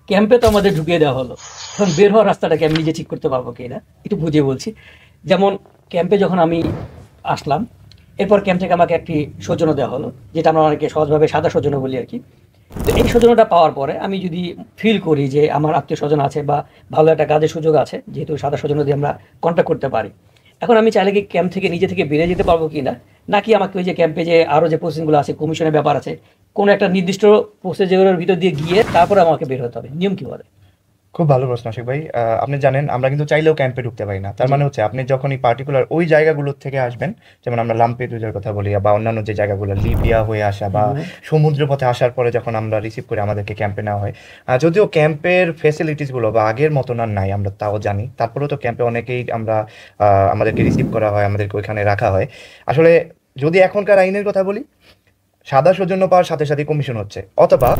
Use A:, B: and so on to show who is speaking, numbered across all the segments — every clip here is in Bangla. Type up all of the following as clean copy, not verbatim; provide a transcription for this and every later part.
A: ক্যাম্পে তো আমাদের ঢুকিয়ে দেওয়া হলো, এখন বের হওয়ার রাস্তাটাকে আমি নিজে ঠিক করতে পারবো কিনা একটু বুঝিয়ে বলছি। যেমন ক্যাম্পে যখন আমি আসলাম, এরপর ক্যাম্প থেকে আমাকে একটি সৌজন্য দেওয়া হলো, যেটা আমরা অনেকে সহজভাবে সাদা সৌজন্য বলি আর কি। তো এই সৌজন্যটা পাওয়ার পরে আমি যদি ফিল করি যে আমার আত্মীয় স্বজন আছে বা ভালো একটা কাজের সুযোগ আছে, যেহেতু সাদা সৌজন্য দিয়ে আমরা কন্ট্যাক্ট করতে পারি, এখন আমি চাইলে কি ক্যাম্প থেকে নিজে থেকে বেরিয়ে যেতে পারবো কি না, নাকি আমাকে ওই যে ক্যাম্পে যে আরও যে প্রসেসিংগুলো আছে, কমিশনের ব্যাপার আছে, কোনো একটা নির্দিষ্ট প্রসিডিউরের ভিতর দিয়ে গিয়ে তারপরে আমাকে বের হতে হবে, নিয়ম কি বলে?
B: খুব ভালো প্রশ্ন আশিক ভাই। আপনি জানেন আমরা কিন্তু চাইলেও ক্যাম্পে ঢুকতে পারি না। তার
A: জি।
B: মানে হচ্ছে আপনি যখন এই পার্টিকুলার ওই জায়গাগুলোর থেকে আসবেন, যেমন আমরা লাম্পেদুজার কথা বলি বা অন্যান্য যে জায়গাগুলো লিবিয়া হয়ে আসা বা
A: হুম।
B: সমুদ্র পথে আসার পরে যখন আমরা রিসিভ করে আমাদেরকে ক্যাম্পে নেওয়া হয়, যদিও ক্যাম্পের ফেসিলিটিসগুলো বা আগের মতন আর নাই আমরা তাও জানি, তারপরেও তো ক্যাম্পে অনেকেই আমরা আমাদেরকে রিসিভ করা হয়, আমাদেরকে ওইখানে রাখা হয়। আসলে যদি এখনকার আইনের কথা বলি, সাদা সৌজন্য পাওয়ার সাথে সাথে কমিশন হচ্ছে, অথবা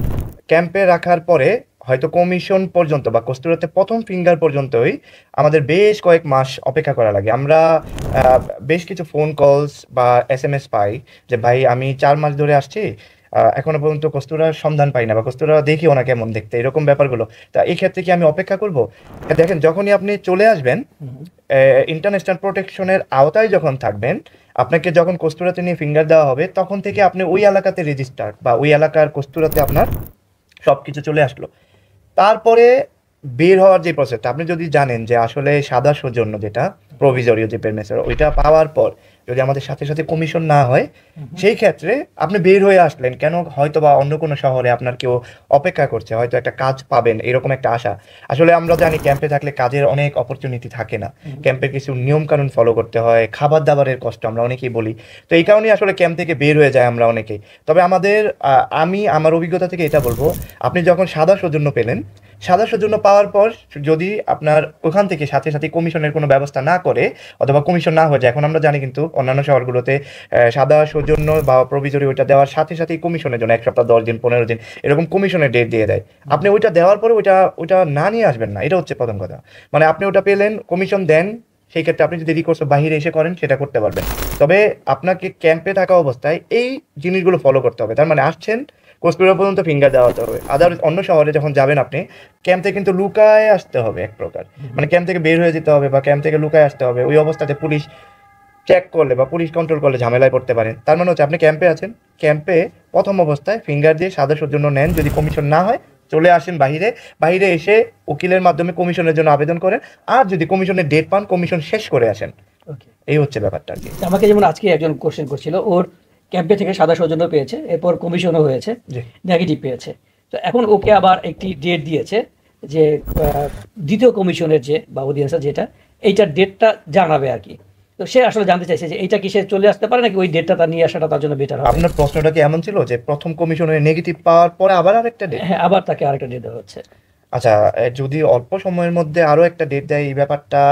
B: ক্যাম্পে রাখার পরে হয়তো কমিশন পর্যন্ত বা কস্তুরাতে প্রথম ফিঙ্গার পর্যন্তই আমাদের বেশ কয়েক মাস অপেক্ষা করা লাগে। আমরা বেশ কিছু ফোন কলস বা SMS পাই যে ভাই আমি 4 মাস ধরে আসছি, এখনো পর্যন্ত কস্তুরার সন্ধান পাই না বা কস্তুরা দেখিও না কেমন দেখতে, এরকম ব্যাপারগুলো। তা এই ক্ষেত্রে কি আমি অপেক্ষা করব? দেখেন, যখনই আপনি চলে আসবেন
A: হুম।
B: ইন্টারন্যাশনাল প্রোটেকশনের আওতায় যখন থাকবেন, আপনাকে যখন কস্তুরাতে নিয়ে ফিঙ্গার দেওয়া হবে তখন থেকে আপনি ওই এলাকাতে রেজিস্টার বা ওই এলাকার কস্তুরাতে আপনার সব কিছু চলে আসলো। তারপরে বের হওয়ার যে প্রসেসটা, আপনি যদি জানেন যে আসলে সাদা সৌজন্য যেটা প্রভিজরীয় যে পেরমেসর, ওইটা পাওয়ার পর যদি আমাদের সাথে সাথে কমিশন না হয়, সেই ক্ষেত্রে আপনি বের হয়ে আসলেন কেন, হয়তো বা অন্য কোনো শহরে আপনার কেউ অপেক্ষা করছে, হয়তো একটা কাজ পাবেন এরকম একটা আশা। আসলে আমরা জানি ক্যাম্পে থাকলে কাজের অনেক অপরচুনিটি থাকে না, ক্যাম্পে কিছু নিয়ম কানুন ফলো করতে হয়, খাবার দাবারের কষ্ট আমরা অনেকেই বলি। তো এই কারণেই আসলে ক্যাম্প থেকে বের হয়ে যায় আমরা অনেকেই। তবে আমি আমার অভিজ্ঞতা থেকে এটা বলবো, আপনি যখন সাদা সৌজন্য পেলেন, সাদা সৌজন্য পাওয়ার পর যদি আপনার ওখান থেকে সাথে সাথে কমিশনের কোনো ব্যবস্থা না করে অথবা কমিশন না হয়ে যায়, এখন আমরা জানি কিন্তু অন্যান্য শহরগুলোতে সাদা সৌজন্য বা প্রভিজরি ওইটা দেওয়ার সাথে সাথেই কমিশনের জন্য 1 সপ্তাহ, 10 দিন, 15 দিন এরকম কমিশনের ডেট দিয়ে দেয়। আপনি ওইটা দেওয়ার পরে ওইটা ওইটা না নিয়ে আসবেন না, এটা হচ্ছে প্রথম কথা। মানে আপনি ওটা পেলেন, কমিশন দেন, সেই ক্ষেত্রে আপনি যদি রিকোর্স বাইরে এসে করেন সেটা করতে পারবেন। তবে আপনাকে ক্যাম্পে থাকা অবস্থায় এই জিনিসগুলো ফলো করতে হবে। তার মানে আসছেন, কোচবিহার পর্যন্ত ফিঙ্গার দেওয়া হতে হবে। আদার অন্য শহরে যখন যাবেন আপনি, ক্যাম্প থেকে কিন্তু লুকায় আসতে হবে এক প্রকার। মানে ক্যাম্প থেকে বের হয়ে যেতে হবে বা ক্যাম্প থেকে লুকায় আসতে হবে। ওই অবস্থাতে পুলিশ চেক করলে বা পুলিশ কন্ট্রোল করলে ঝামেলায় পড়তে পারেন। তার মানে হচ্ছে আপনি ক্যাম্পে আছেন, ক্যাম্পে প্রথম অবস্থায় ফিঙ্গার দিয়ে সাদা সৌজন্য নেন, যদি কমিশন না হয় চলে আসেন বাহিরে, বাহিরে এসে উকিলের মাধ্যমে কমিশনের জন্য আবেদন করেন। আর যদি কমিশনের ডেট পান, কমিশন শেষ করে আসেন।
A: ওকে।
B: এই হচ্ছে ব্যাপারটা আর কি।
A: আমাকে যেমন আজকে একজন কোশ্চেন করছিল, ওর ক্যাম্পে থেকে সাদা সৌজন্য পেয়েছে, এরপর কমিশনও হয়েছে,
B: জি।
A: নেগেটিভ পেয়েছে। তো এখন ওকে আবার একটি ডেট দিয়েছে যে দ্বিতীয় কমিশনের যে বা অডিয়েন্সের যেটা, এইটার ডেটটা জানাবে আর কি। তো সে আসলে জানতে চাইছে যে এইটা কি সে চলে আসতে পারে, নাকি ওই ডেটটা তার নিয়ে আসাটা তার জন্য বেটার হবে?
B: আপনার প্রশ্নটা কি এমন ছিল যে প্রথম কমিশনের নেগেটিভ পাওয়ার পরে আবার আরেকটা ডেট?
A: হ্যাঁ, আবার তাকে আরেকটা ডেট দেওয়া হচ্ছে।
B: আচ্ছা, যদি অল্প সময়ের মধ্যে আরো একটা ডেট দেয়, এই ব্যাপারটা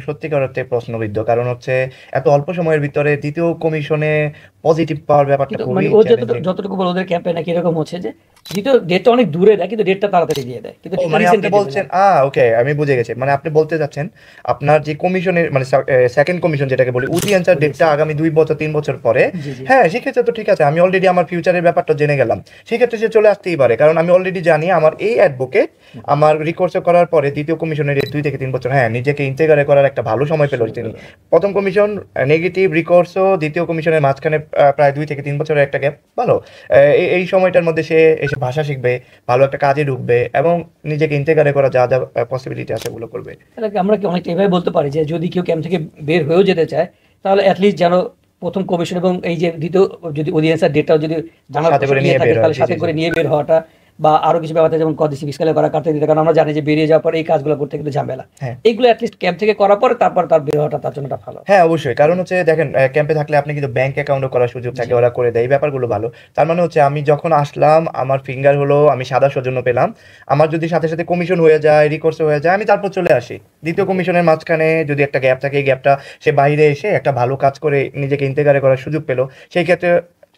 B: সত্যিকার অর্থে প্রশ্নবিদ্ধ। কারণ হচ্ছে এত অল্প সময়ের ভিতরে দ্বিতীয় কমিশনে পজিটিভ পাওয়ার ব্যাপারটা
A: কিন্তু
B: খুবই
A: মানে ও
B: চ্যালেঞ্জিং।
A: যতটুকু বলে ওদের ক্যাম্পে নাকি এরকম হচ্ছে যে দ্বিতীয় ডেটটা অনেক দূরে দেয়, কিন্তু ডেটটা তাড়াতাড়ি দিয়ে দেয়, কিন্তু
B: ও
A: ডেটটা
B: মানে আপনি
A: রিসেন্টলি দেবে না।
B: বলছেন, ওকে, আমি বুঝে গেছি। মানে আপনি বলতে চাচ্ছেন আপনার যে কমিশনের মানে সেকেন্ড কমিশন যেটাকে বলি, অডিয়েন্সের ডেটটা
A: অডিয়েন্সের।
B: আগামী 2 বছর 3 বছর পরে।
A: জি, জি।
B: হ্যাঁ, সেক্ষেত্রে তো ঠিক আছে, আমি অলরেডি আমার ফিউচারের ব্যাপারটা জেনে গেলাম, সেক্ষেত্রে সে চলে আসতেই পারে। কারণ আমি অলরেডি জানি আমার এই অ্যাডভোকেট আমার রিকোর্স করার পরে দ্বিতীয় কমিশনের 2 থেকে 3 বছর, হ্যাঁ, নিজেকে ইন্টিগ্রেট করার একটা ভালো সময় পেল তিনি। প্রথম কমিশন নেগেটিভ, রিকোর্সও দ্বিতীয় কমিশনের মাঝখানে প্রায় 2 থেকে 3 বছরের একটা গ্যাপ, ভালো। এই সময়টার মধ্যে সে এসে ভাষা শিখবে, ভালো একটা কাজে ঢুকবে এবং নিজেকে ইন্টিগ্রেট করা যা যা পসিবিলিটি আছে ওগুলো করবে।
A: তাহলে আমরা কি অনেকটা এভাবে বলতে পারি যে যদি কেউ ক্যাম্প থেকে বের হয়েও যেতে চায়, তাহলে অ্যাটলিস্ট যেন প্রথম কমিশন এবং এই যে দ্বিতীয় যদি অডিয়েন্সের ডেটটাও যদি জানার
B: সাথে করে
A: ইয়ে
B: নিয়ে
A: থাকে,
B: বের হয়,
A: তাহলে
B: জি
A: সাথে
B: জি জি।
A: করে নিয়ে বের হওয়াটা, বা আরো কিছু ব্যাপার আছে যেমন কদিসি বিস্কালে করা, কাটতে দিতে, কারণ আমরা জানি যে বেরিয়ে যাওয়ার পরে এই কাজগুলো করতে কিন্তু ঝামেলা।
B: হ্যাঁ।
A: এইগুলো অ্যাটলিস্ট ক্যাম্প থেকে করার পরে তারপর তার বের হওয়াটা তার জন্য ভালো।
B: হ্যাঁ, অবশ্যই। কারণ হচ্ছে দেখেন, ক্যাম্পে থাকলে আপনি কিন্তু ব্যাংক অ্যাকাউন্টও করার সুযোগ
A: জি।
B: থাকে, ওরা করে দেয়, এই ব্যাপারগুলো ভালো। তার মানে হচ্ছে আমি যখন আসলাম, আমার ফিঙ্গার হলো, আমি সাদা সৌজন্য পেলাম, আমার যদি সাথে সাথে কমিশন হয়ে যায়, রিকোর্স হয়ে যায়, আমি তারপর চলে আসি। দ্বিতীয় কমিশনের মাঝখানে যদি একটা গ্যাপ থাকে, এই গ্যাপটা সে বাইরে এসে একটা ভালো কাজ করে নিজেকে ইন্টিগ্রেট করার সুযোগ পেলো। সেই ক্ষেত্রে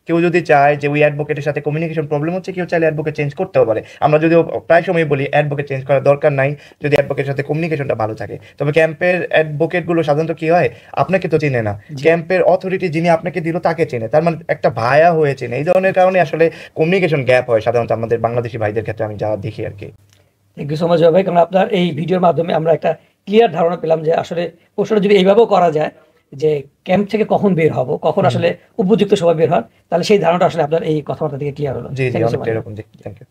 B: কেউ যদি চায় যে ওই অ্যাডভোকেটের সাথে কমিউনিকেশন প্রবলেম হচ্ছে, কেউ চাইলে অ্যাডভোকেট চেঞ্জ করতেও পারে। আমরা যদিও প্রায় সময় বলি অ্যাডভোকেট চেঞ্জ করার দরকার নাই যদি অ্যাডভোকেটের সাথে কমিউনিকেশনটা ভালো থাকে। তবে ক্যাম্পের অ্যাডভোকেটগুলো সাধারণত কি হয়, আপনাকে তো চিনে না,
A: জি।
B: ক্যাম্পের অথরিটি যিনি আপনাকে দিল তাকে চেনে, তার মানে একটা ভায়া হয়ে চেনে। এই ধরনের কারণে আসলে কমিউনিকেশন গ্যাপ হয় সাধারণত আমাদের বাংলাদেশি ভাইদের ক্ষেত্রে, আমি যা দেখি আর কি।
A: থ্যাংক ইউ সো মাচ ভাই, কারণ আপনার এই ভিডিওর মাধ্যমে আমরা একটা ক্লিয়ার ধারণা পেলাম যে আসলে প্রশ্নটা যদি এইভাবেও করা যায় যে ক্যাম্প থেকে কখন বের হব, কখন আসলে উপযুক্ত সময় বের হওয়ার, তাহলে সেই ধারণাটা আসলে আপনার এই কথাবার্তা থেকে ক্লিয়ার হলো।
B: জি জি,
A: থ্যাংক ইউ সো
B: অনেকটা
A: মাচ।
B: এরকম। জি, থ্যাংক ইউ।